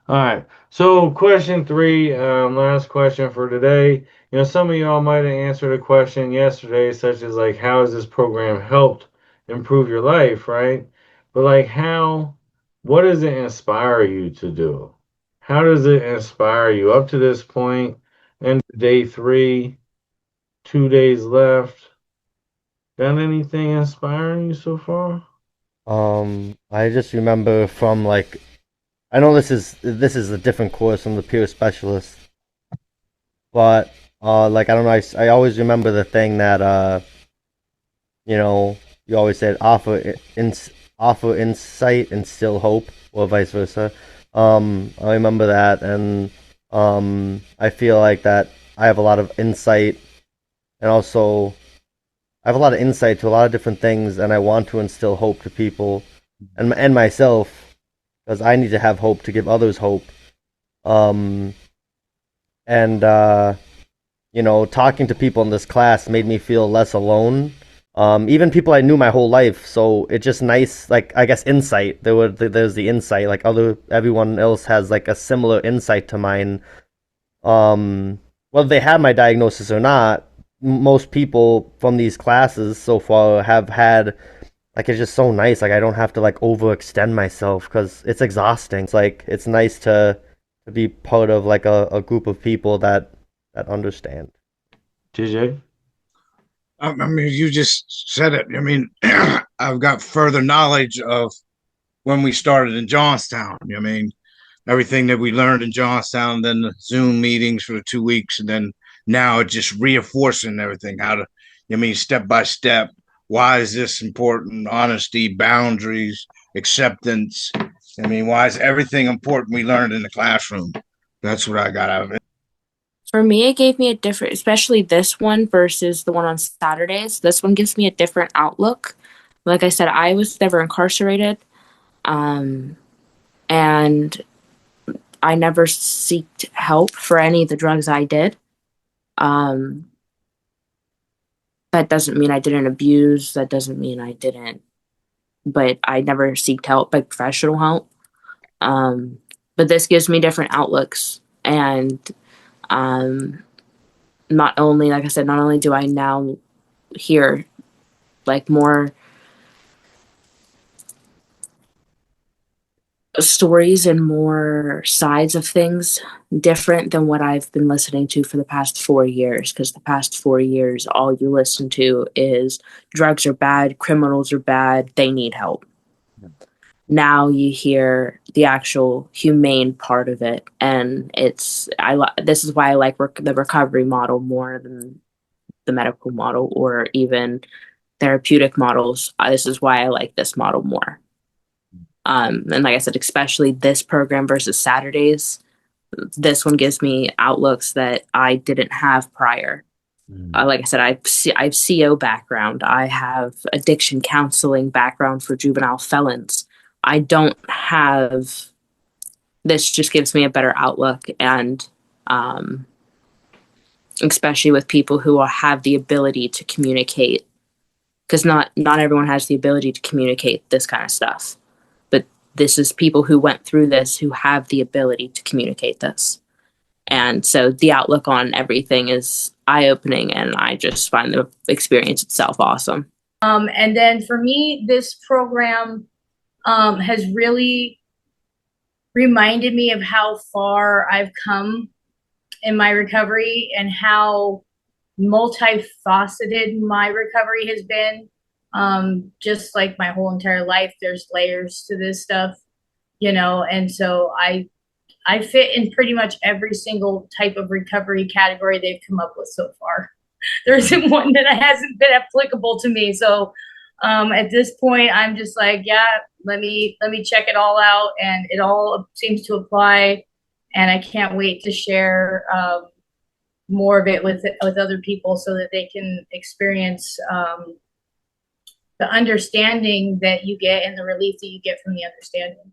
All right. So, question three, last question for today. Some of y'all might have answered a question yesterday, such as like, how has this program helped improve your life, right? But like, what does it inspire you to do? How does it inspire you up to this point? And day three, 2 days left. Got anything inspiring you so far? I just remember from like I know this is a different course from the peer specialist, but like I don't know, I always remember the thing that you know, you always said offer insight and still hope, or vice versa. I remember that, and I feel like that I have a lot of insight, and also I have a lot of insight to a lot of different things, and I want to instill hope to people and myself because I need to have hope to give others hope. Um, and talking to people in this class made me feel less alone. Even people I knew my whole life, so it's just nice. Like I guess insight. There's the insight. Like everyone else has like a similar insight to mine. Whether they have my diagnosis or not, most people from these classes so far have had like it's just so nice. Like I don't have to like overextend myself because it's exhausting. It's like it's nice to be part of like a group of people that understand. TJ? I mean, you just said it. I mean, I've got further knowledge of when we started in Johnstown. I mean, everything that we learned in Johnstown, then the Zoom meetings for the 2 weeks, and then now it's just reinforcing everything. I mean, step by step. Why is this important? Honesty, boundaries, acceptance. I mean, why is everything important we learned in the classroom? That's what I got out of it. For me, it gave me a different, especially this one versus the one on Saturdays. This one gives me a different outlook. Like I said, I was never incarcerated, um, and I never sought help for any of the drugs I did. Um, that doesn't mean I didn't abuse. That doesn't mean I didn't, but I never sought help, like professional help. Um, but this gives me different outlooks, and um, not only, like I said, not only do I now hear like more stories and more sides of things different than what I've been listening to for the past 4 years. Because the past 4 years, all you listen to is drugs are bad, criminals are bad, they need help. Now you hear the actual humane part of it, and this is why I like the recovery model more than the medical model or even therapeutic models. This is why I like this model more. And like I said, especially this program versus Saturdays, this one gives me outlooks that I didn't have prior. Like I said, I have CO background. I have addiction counseling background for juvenile felons. I don't have this. Just gives me a better outlook, and um, especially with people who have the ability to communicate, because not everyone has the ability to communicate this kind of stuff. But this is people who went through this who have the ability to communicate this. And so the outlook on everything is eye opening, and I just find the experience itself awesome. And then for me, this program has really reminded me of how far I've come in my recovery and how multifaceted my recovery has been. Just like my whole entire life, there's layers to this stuff, and so I fit in pretty much every single type of recovery category they've come up with so far. There isn't one that hasn't been applicable to me. So at this point, I'm just like, yeah, let me check it all out, and it all seems to apply. And I can't wait to share more of it with other people so that they can experience the understanding that you get and the relief that you get from the understanding.